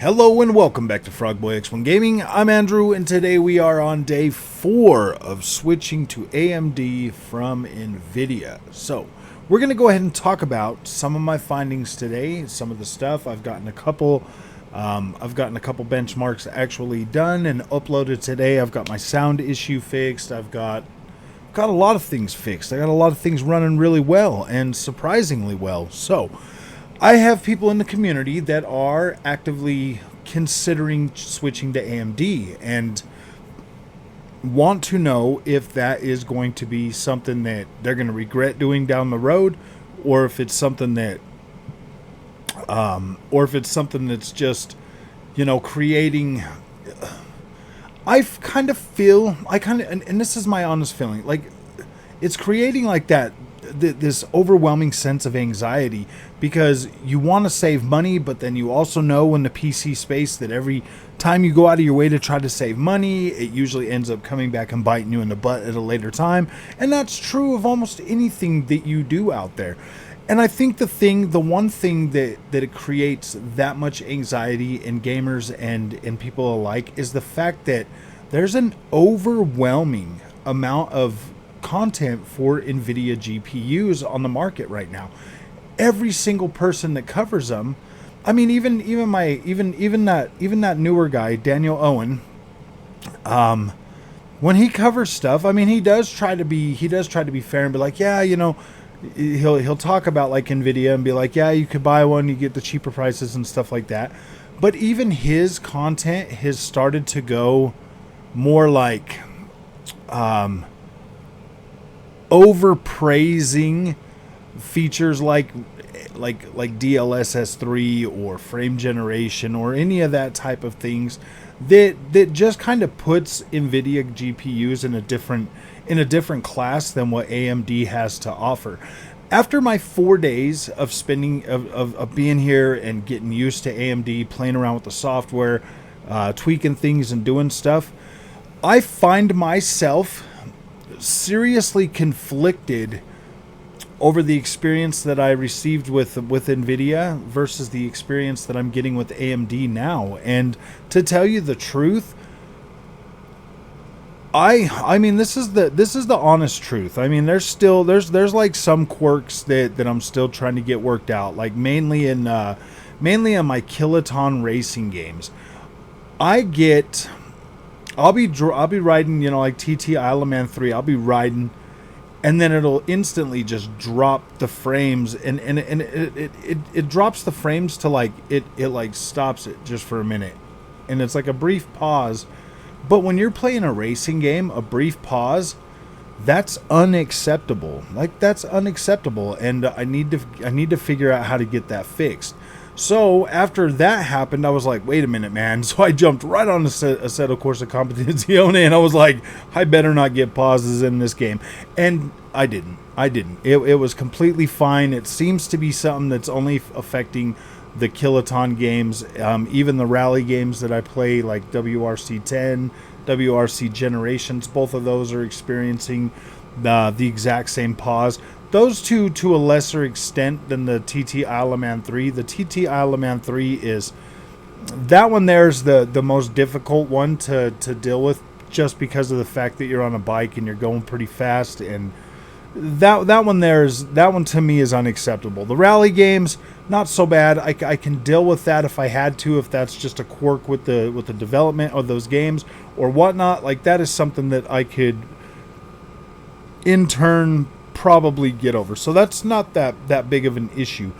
Hello and welcome back to Frogboy X1 Gaming. I'm Andrew, and today we are on day 4 of switching to AMD from NVIDIA. So we're going to go ahead and talk about some of my findings today, some of the stuff. I've gotten a couple benchmarks actually done and uploaded today. I've got my sound issue fixed. I've got a lot of things fixed. I got a lot of things running really well and surprisingly well. So I have people in the community that are actively considering switching to AMD and want to know if that is going to be something that they're going to regret doing down the road, or if it's something that, that's just, creating. And this is my honest feeling, like it's creating like that. This overwhelming sense of anxiety because you want to save money, but then you also know in the PC space that every time you go out of your way to try to save money, it usually ends up coming back and biting you in the butt at a later time. And that's true of almost anything that you do out there. And I think the one thing that it creates that much anxiety in gamers and people alike is the fact that there's an overwhelming amount of content for NVIDIA GPUs on the market right now. Every single person that covers them, I mean, even that newer guy, Daniel Owen, when he covers stuff, I mean, he does try to be fair and be like, yeah, he'll talk about like NVIDIA and be like, yeah, you could buy one, you get the cheaper prices and stuff like that. But even his content has started to go more like overpraising features like DLSS3 or frame generation or any of that type of things that just kind of puts NVIDIA GPUs in a different class than what AMD has to offer. After my 4 days of spending of being here and getting used to AMD, playing around with the software, tweaking things and doing stuff, I find myself seriously conflicted over the experience that I received with NVIDIA versus the experience that I'm getting with AMD now. And to tell you the truth, I mean this is the honest truth. I mean there's like some quirks that I'm still trying to get worked out, like mainly in my Kiloton racing games. I'll be riding, like TT Isle of Man 3. I'll be riding, and then it'll instantly just drop the frames, and it drops the frames to like it like stops it just for a minute, and it's like a brief pause. But when you're playing a racing game, a brief pause, that's unacceptable. Like that's unacceptable, and I need to figure out how to get that fixed. So after that happened, I was like, wait a minute, man. So I jumped right on Assetto Corsa Competizione, and I was like, I better not get pauses in this game. And I didn't. It was completely fine. It seems to be something that's only affecting the Kiloton games. Even the rally games that I play, like WRC 10, WRC Generations, both of those are experiencing the exact same pause. Those two to a lesser extent than the TT Isle of Man 3. The TT Isle of Man 3 is... that one there's the most difficult one to deal with, just because of the fact that you're on a bike and you're going pretty fast, and that one to me is unacceptable. The rally games, not so bad. I can deal with that if I had to, if that's just a quirk with the development of those games or whatnot. Like that is something that I could in turn probably get over. So that's not that big of an issue.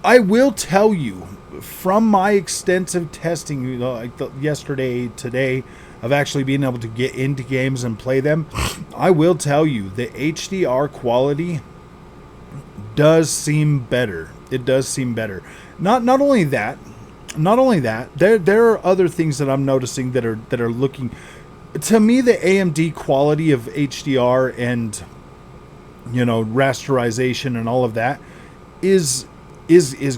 I will tell you from my extensive testing, like yesterday, today, of actually being able to get into games and play them, I will tell you the HDR quality does seem better. It does seem better. Not only that, there are other things that I'm noticing that are looking, to me, the AMD quality of HDR and rasterization and all of that is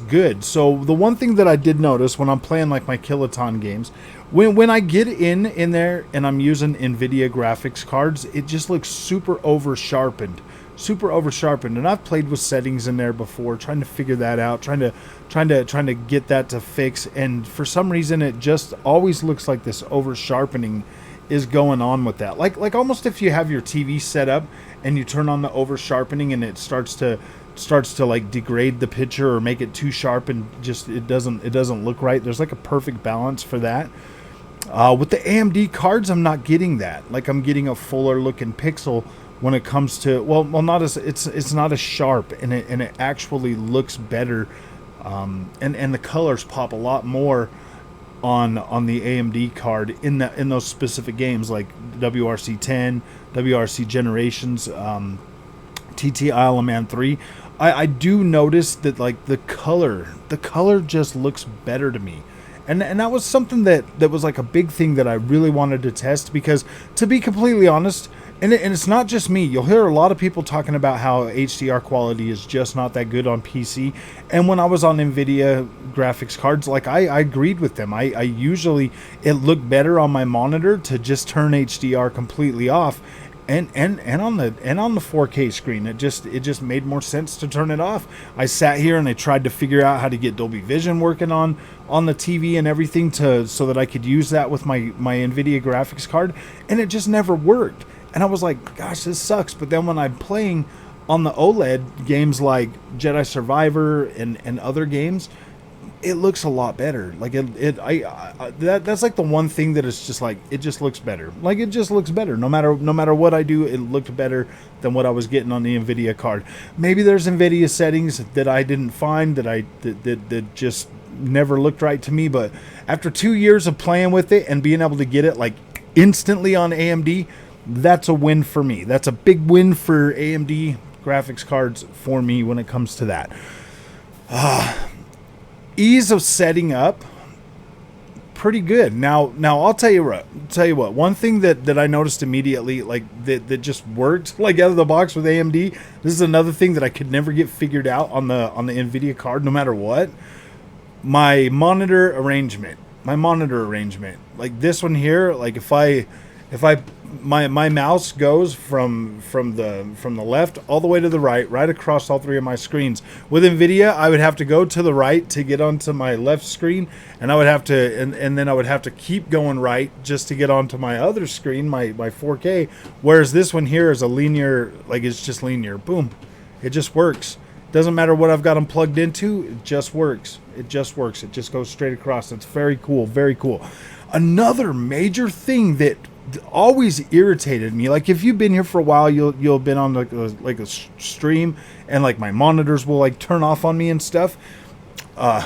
good. So the one thing that I did notice when I'm playing like my Kiloton games, when I get in there and I'm using NVIDIA graphics cards, it just looks super over sharpened, super over sharpened. And I've played with settings in there before, trying to figure that out, trying to get that to fix. And for some reason, it just always looks like this over sharpening is going on with that. Like almost if you have your TV set up and you turn on the over sharpening and it starts to like degrade the picture or make it too sharp and just it doesn't look right. There's like a perfect balance for that. With the AMD cards, I'm not getting that. Like I'm getting a fuller looking pixel when it comes to not as it's not as sharp, and it actually looks better, and the colors pop a lot more on the AMD card in those specific games like WRC 10, WRC Generations, TT Isle of Man 3. I do notice that like the color just looks better to me. And that was something that was like a big thing that I really wanted to test, because to be completely honest, and it's not just me, you'll hear a lot of people talking about how HDR quality is just not that good on PC. And when I was on NVIDIA graphics cards, like I agreed with them. I usually, it looked better on my monitor to just turn HDR completely off. And on the 4K screen, it just made more sense to turn it off. I sat here and I tried to figure out how to get Dolby Vision working on the TV and everything so that I could use that with my NVIDIA graphics card, and it just never worked. And I was like, gosh, this sucks. But then when I'm playing on the OLED games like Jedi Survivor and other games, it looks a lot better. Like that's like the one thing that is just like, it just looks better. Like it just looks better. No matter what I do, it looked better than what I was getting on the NVIDIA card. Maybe there's NVIDIA settings that I didn't find that just never looked right to me. But after 2 years of playing with it and being able to get it like instantly on AMD, that's a win for me. That's a big win for AMD graphics cards for me when it comes to that. Ease of setting up, pretty good. Now I'll tell you what. One thing that I noticed immediately, like that just worked, like out of the box with AMD. This is another thing that I could never get figured out on the NVIDIA card, no matter what. My monitor arrangement, like this one here. Like if my mouse goes from the left all the way to the right across all three of my screens. With NVIDIA, I would have to go to the right to get onto my left screen, and I would have to and then I would have to keep going right just to get onto my other screen, my 4K. Whereas this one here is a linear, like it's just linear. Boom, it just works. Doesn't matter what I've got them plugged into, it just works. It just works. It just goes straight across. It's very cool, very cool. Another major thing that always irritated me, like if you've been here for a while, you'll have been on like a stream, and like my monitors will like turn off on me and stuff. My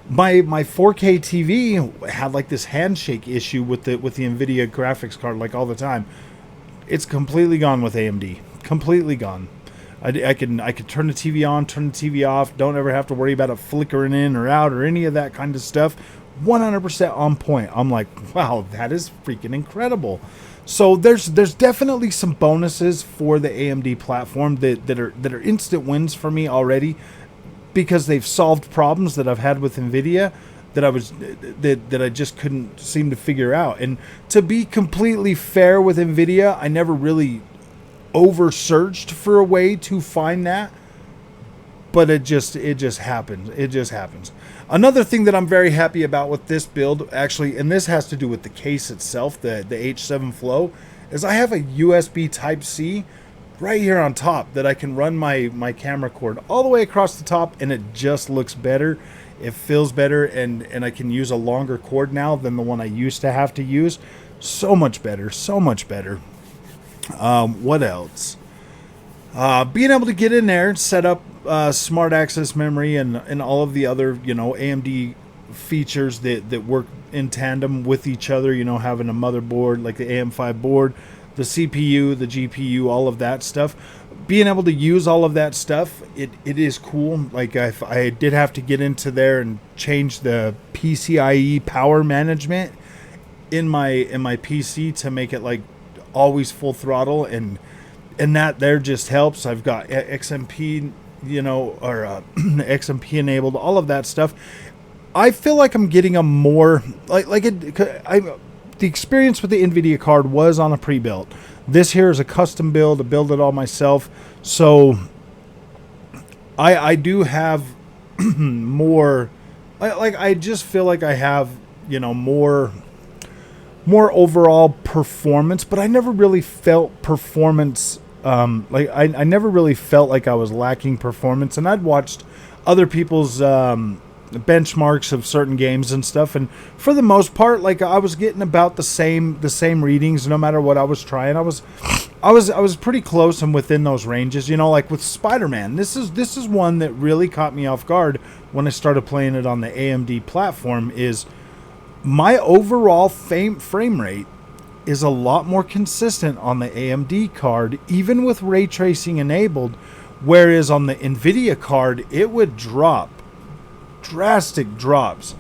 4K TV had like this handshake issue with the NVIDIA graphics card, like all the time. It's completely gone with AMD. Completely gone. I could turn the TV on, turn the TV off. Don't ever have to worry about it flickering in or out or any of that kind of stuff. 100% on point. I'm like, wow, that is freaking incredible. So there's definitely some bonuses for the AMD platform that are instant wins for me already, because they've solved problems that I've had with NVIDIA that I just couldn't seem to figure out. And to be completely fair with NVIDIA, I never really over searched for a way to find that, but it just happens. It just happens. Another thing that I'm very happy about with this build, actually, and this has to do with the case itself, the H7 Flow, is I have a USB Type-C right here on top that I can run my camera cord all the way across the top, and it just looks better. It feels better, and I can use a longer cord now than the one I used to have to use. So much better, so much better. What else? Being able to get in there and set up smart access memory and all of the other, AMD features that work in tandem with each other, having a motherboard like the AM5 board, the CPU, the GPU, all of that stuff. Being able to use all of that stuff, it is cool. Like I did have to get into there and change the PCIe power management in my PC to make it like always full throttle, and that there just helps. I've got XMP, XMP enabled, all of that stuff. I feel like I'm getting a more the experience with the NVIDIA card was on a pre-built. This here is a custom build. I built it all myself. So I do have more, I just feel like I have, more overall performance, but I never really felt performance. I never really felt like I was lacking performance, and I'd watched other people's benchmarks of certain games and stuff, and for the most part, like I was getting about the same readings no matter what I was trying. I was pretty close and within those ranges. Like with Spider-Man, this is one that really caught me off guard when I started playing it on the AMD platform. Is my overall frame rate is a lot more consistent on the AMD card, even with ray tracing enabled, whereas on the NVIDIA card, it would drop drastic drops.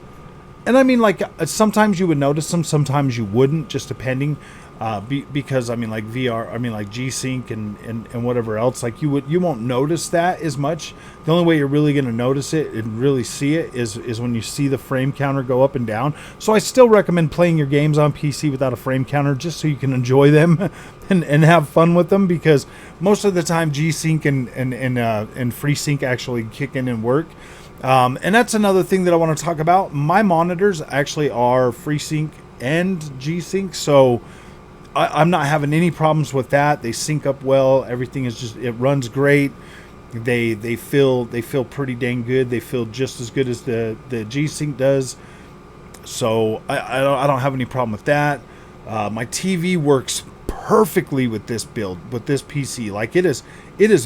And I mean, like, sometimes you would notice them, sometimes you wouldn't, just depending. Because I mean, like VR, I mean, like G-Sync and whatever else, like you won't notice that as much. The only way you're really going to notice it and really see it is when you see the frame counter go up and down. So I still recommend playing your games on PC without a frame counter, just so you can enjoy them and have fun with them, because most of the time G-Sync and FreeSync actually kick in and work. And that's another thing that I want to talk about. My monitors actually are FreeSync and G-Sync, so I'm not having any problems with that. They sync up well. Everything is it runs great. They feel pretty dang good. They feel just as good as the G-Sync does. So I don't have any problem with that. My TV works perfectly with this build, with this PC. Like it is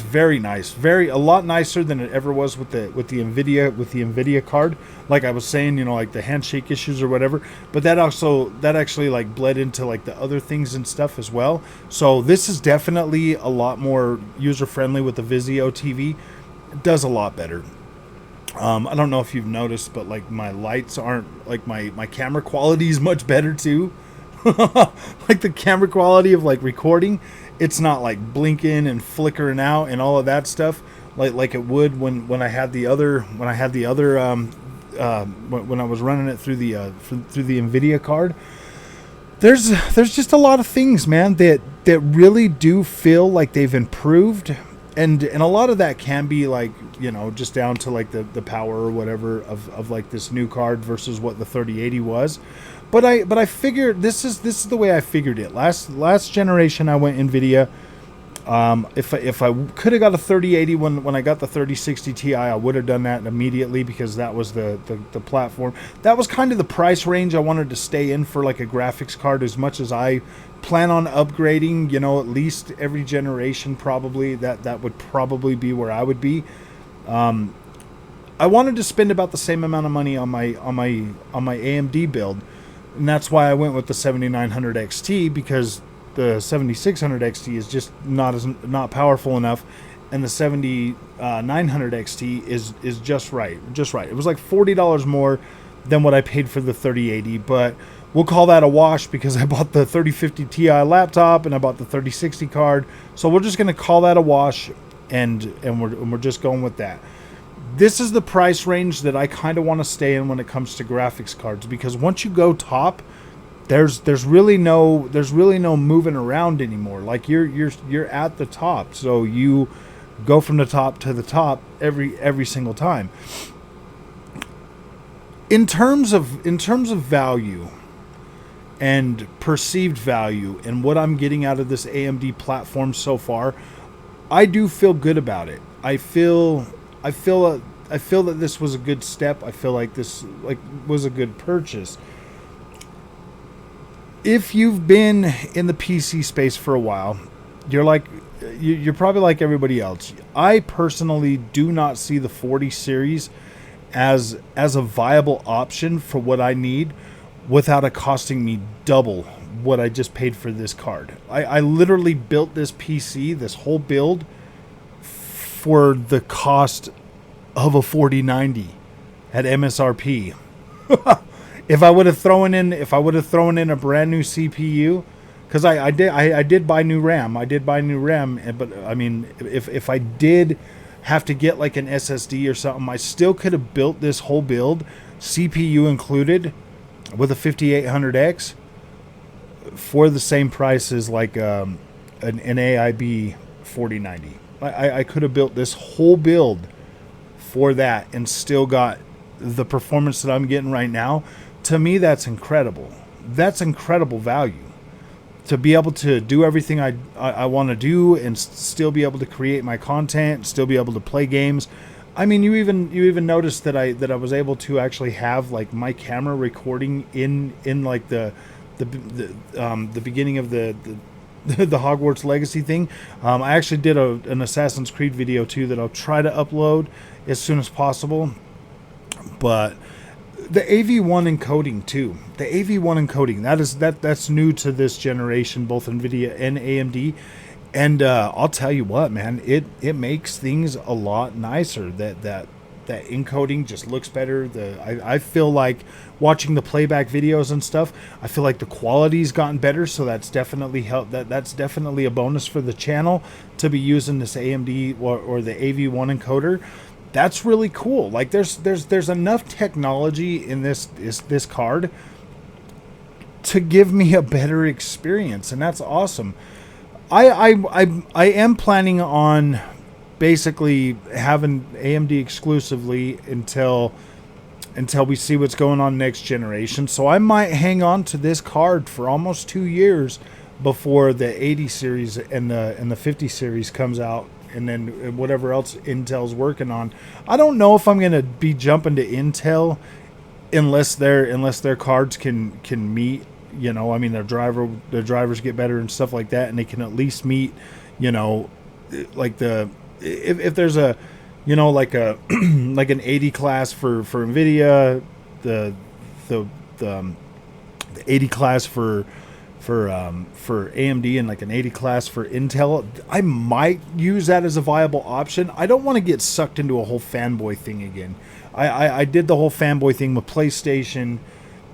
very nice, a lot nicer than it ever was with the Nvidia card. Like I was saying, like the handshake issues or whatever, but that actually like bled into like the other things and stuff as well. So this is definitely a lot more user friendly with the Vizio TV. It does a lot better. I don't know if you've noticed, but like my lights aren't, like my camera quality is much better too. Like the camera quality of like recording, it's not like blinking and flickering out and all of that stuff like it would when I had the other when I was running it through the Nvidia card. There's just a lot of things, man, that really do feel like they've improved, and a lot of that can be like, just down to like the power or whatever of like this new card versus what the 3080 was. But I figured this is the way I figured it. Last generation I went Nvidia. If I could have got a 3080 when I got the 3060 Ti, I would have done that immediately, because that was the platform. That was kind of the price range I wanted to stay in for like a graphics card, as much as I plan on upgrading, at least every generation probably. That would probably be where I would be. I wanted to spend about the same amount of money on my AMD build. And that's why I went with the 7900 XT, because the 7600 XT is just not powerful enough, and the 7900 XT is just right. It was like $40 more than what I paid for the 3080, but we'll call that a wash, because I bought the 3050 Ti laptop and I bought the 3060 card. So we're just going to call that a wash, and we're just going with that. This is the price range that I kind of want to stay in when it comes to graphics cards, because once you go top, there's really no moving around anymore. Like you're at the top, so you go from the top to the top every single time. In terms of value and perceived value and what I'm getting out of this AMD platform so far, I do feel good about it. I feel that this was a good step. I feel like this was a good purchase. If you've been in the PC space for a while, you're probably like everybody else. I personally do not see the 40 series as a viable option for what I need, without it costing me double what I just paid for this card. I literally built this PC, this whole build, for the cost of a 4090 at MSRP. If I would have thrown in a brand new CPU, because I did buy new RAM. But I mean, if I did have to get like an SSD or something, I still could have built this whole build, CPU included, with a 5800X for the same price as like an AIB 4090. I could have built this whole build for that and still got the performance that I'm getting right now. To me, that's incredible. That's incredible value. To be able to do everything I want to do and still be able to create my content, still be able to play games. I mean, you even noticed that I was able to actually have like my camera recording in like the beginning of the the Hogwarts Legacy thing. I actually did an Assassin's Creed video too that I'll try to upload as soon as possible. But the AV1 encoding too. The AV1 encoding, that's new to this generation, both NVIDIA and AMD. And I'll tell you what, man, it makes things a lot nicer. That encoding just looks better. I feel like watching the playback videos and stuff, I feel like the quality's gotten better, so that's definitely that's definitely a bonus for the channel to be using this AMD or the AV1 encoder. That's really cool. Like there's enough technology in this card to give me a better experience, and that's awesome. I am planning on basically having AMD exclusively until we see what's going on next generation. So I might hang on to this card for almost 2 years before the 80 series and the 50 series comes out, and then whatever else Intel's working on. I don't know if I'm gonna be jumping to Intel unless their cards can meet. You know, I mean, their drivers get better and stuff like that, and they can at least meet, you know, like if there's a, you know, like a like an 80 class for NVIDIA, the 80 class for AMD, and like an 80 class for Intel. I might use that as a viable option. I don't want to get sucked into a whole fanboy thing again. I did the whole fanboy thing with PlayStation.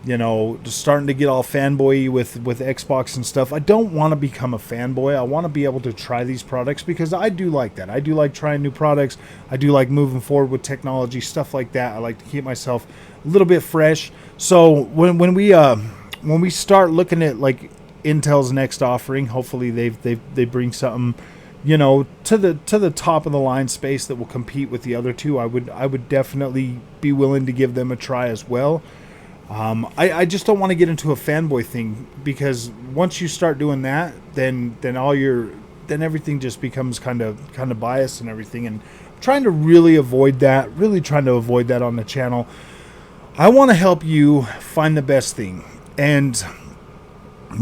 You know, just starting to get all fanboy with Xbox and stuff. I don't want to become a fanboy. I want to be able to try these products because I do like that. I do like trying new products. I do like moving forward with technology, stuff like that. I like to keep myself a little bit fresh. So when we start looking at like Intel's next offering, hopefully they bring something, you know, to the top of the line space that will compete with the other two. I would definitely be willing to give them a try as well. I just don't want to get into a fanboy thing, because once you start doing that, then everything just becomes kind of biased and everything. And I'm trying to really avoid that on the channel. I want to help you find the best thing. And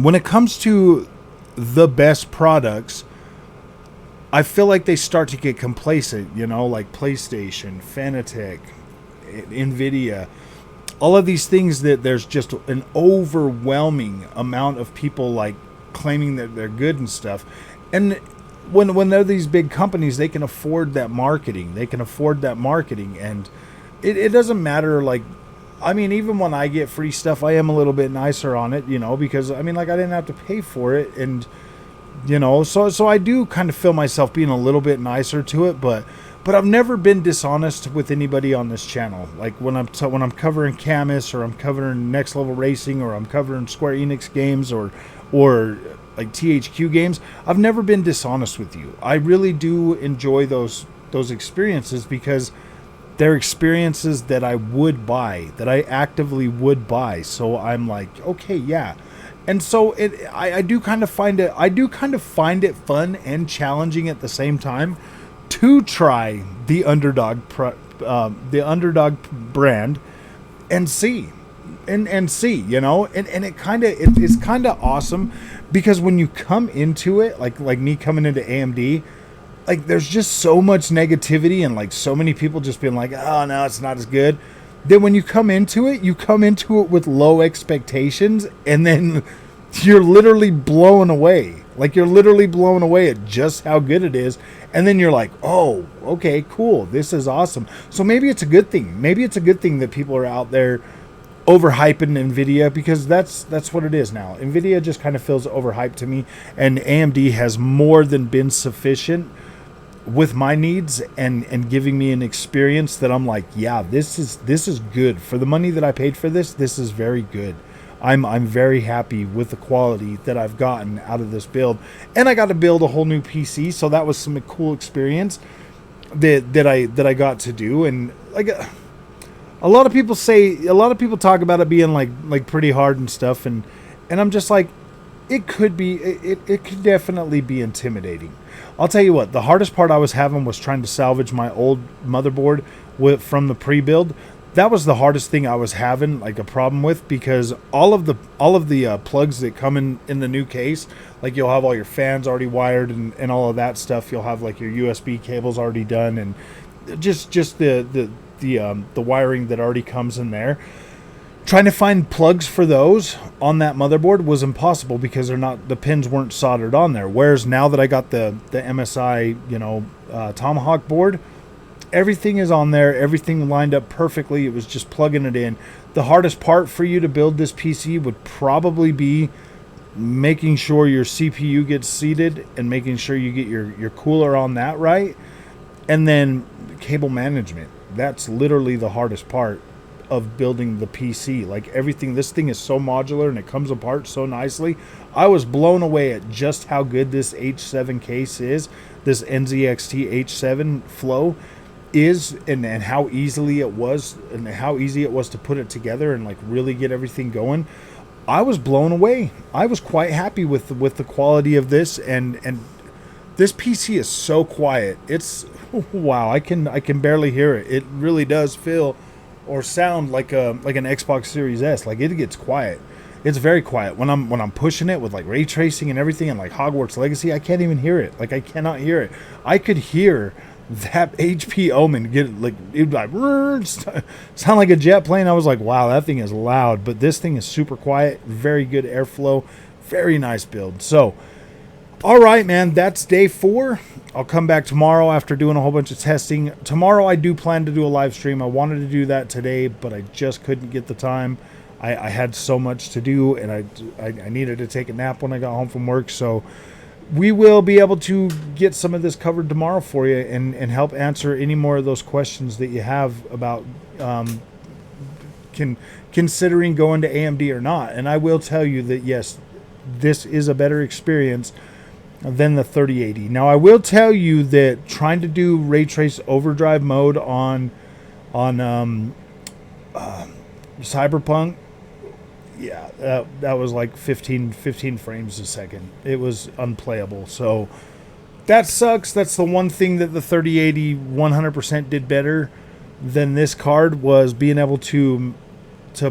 when it comes to the best products, I feel like they start to get complacent, you know, like PlayStation, Fanatec, NVIDIA. All of these things that there's just an overwhelming amount of people like claiming that they're good and stuff. And when they're these big companies, they can afford that marketing. And it doesn't matter. Like, I mean, even when I get free stuff, I am a little bit nicer on it, you know, because I mean, like, I didn't have to pay for it. And, you know, so I do kind of feel myself being a little bit nicer to it, but I've never been dishonest with anybody on this channel. Like when I'm covering Camus, or I'm covering Next Level Racing, or I'm covering Square Enix games, or like THQ games, I've never been dishonest with you. I really do enjoy those experiences, because they're experiences that I would buy, that I actively would buy. So I'm like, okay, yeah. And so I do kind of find it fun and challenging at the same time to try the underdog brand and see, you know, and it's kind of awesome, because when you come into it, like me coming into AMD, like there's just so much negativity and like so many people just being like, oh no, it's not as good. Then when you come into it with low expectations, and then you're literally blown away. Like, you're literally blown away at just how good it is. And then you're like, oh, okay, cool. This is awesome. So maybe it's a good thing. Maybe it's a good thing that people are out there overhyping NVIDIA, because that's what it is now. NVIDIA just kind of feels overhyped to me. And AMD has more than been sufficient with my needs and giving me an experience that I'm like, yeah, this is good. For the money that I paid for this is very good. I'm very happy with the quality that I've gotten out of this build. And I got to build a whole new PC, so that was some cool experience that I got to do. And like a lot of people talk about it being like pretty hard and stuff, and I'm just like, it could be, it could definitely be intimidating. I'll tell you what, the hardest part I was having was trying to salvage my old motherboard from the pre-build. That was the hardest thing I was having like a problem with, because all of the plugs that come in the new case, like you'll have all your fans already wired and all of that stuff. You'll have like your USB cables already done, and just the wiring that already comes in there. Trying to find plugs for those on that motherboard was impossible because the pins weren't soldered on there. Whereas now that I got the MSI, Tomahawk board, everything is on there. Everything lined up perfectly. It was just plugging it in. The hardest part for you to build this PC would probably be making sure your CPU gets seated and making sure you get your cooler on that right. And then cable management. That's literally the hardest part of building the PC. Like everything, this thing is so modular and it comes apart so nicely. I was blown away at just how good this H7 case is, this NZXT H7 Flow is, and how easily it was, and how easy it was to put it together and like really get everything going. I was blown away. I was quite happy with the quality of this, and this PC is so quiet. It's wow, I can barely hear it. It really does feel or sound like an Xbox Series S. Like it gets quiet. It's very quiet when I'm pushing it with like ray tracing and everything, and like Hogwarts Legacy. I can't even hear it. Like I cannot hear it. I could hear that HP Omen get like, it'd like sound like a jet plane. I was like, wow, that thing is loud. But this thing is super quiet. Very good airflow. Very nice build. So, all right, man, that's day 4. I'll come back tomorrow after doing a whole bunch of testing. Tomorrow I do plan to do a live stream. I wanted to do that today, but I just couldn't get the time. I had so much to do, and I needed to take a nap when I got home from work. So we will be able to get some of this covered tomorrow for you and help answer any more of those questions that you have about considering going to AMD or not. And I will tell you that, yes, this is a better experience than the 3080. Now, I will tell you that trying to do ray trace overdrive mode on Cyberpunk, yeah, that was like 15 frames a second. It was unplayable. So that sucks. That's the one thing that the 3080 100% did better than this card, was being able to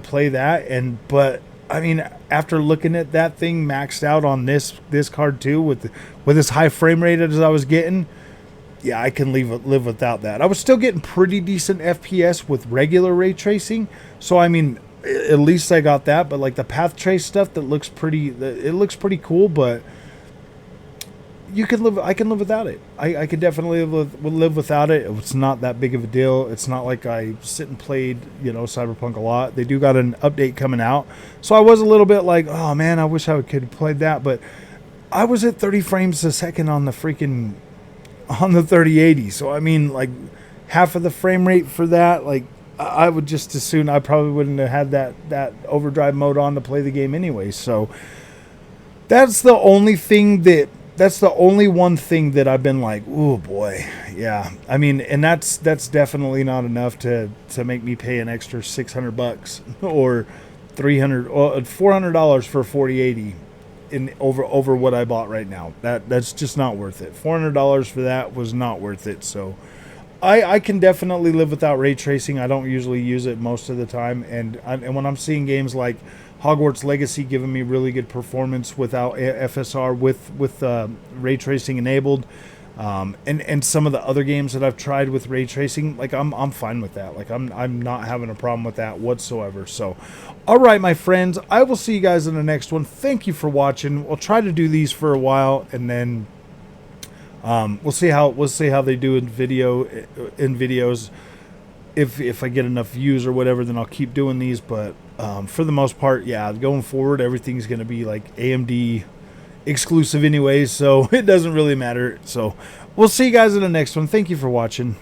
play that. But I mean, after looking at that thing maxed out on this card too, with this high frame rate as I was getting, yeah, I can live without that. I was still getting pretty decent FPS with regular ray tracing, so I mean, at least I got that. But like the path trace stuff, it looks pretty cool. But I can live without it. I could definitely live without it. It's not that big of a deal. It's not like I sit and played, Cyberpunk a lot. They do got an update coming out, so I was a little bit like, oh man, I wish I could have played that. But I was at 30 frames a second on the 3080. So I mean, like half of the frame rate for that. Like I would just as soon, I probably wouldn't have had that overdrive mode on to play the game anyway. So that's the only one thing that I've been like, oh boy, yeah. I mean, and that's definitely not enough to make me pay an extra $600 or $300 or $400 for 4080 over what I bought right now. That's just not worth it. $400 for that was not worth it. So I can definitely live without ray tracing. I don't usually use it most of the time, and when I'm seeing games like Hogwarts Legacy giving me really good performance without FSR with ray tracing enabled, and some of the other games that I've tried with ray tracing, like I'm fine with that. Like I'm not having a problem with that whatsoever. So, all right, my friends, I will see you guys in the next one. Thank you for watching. We'll try to do these for a while, and then we'll see how they do in videos. If I get enough views or whatever, then I'll keep doing these. But for the most part, yeah, going forward, everything's going to be like AMD exclusive anyways, so it doesn't really matter. So we'll see you guys in the next one. Thank you for watching.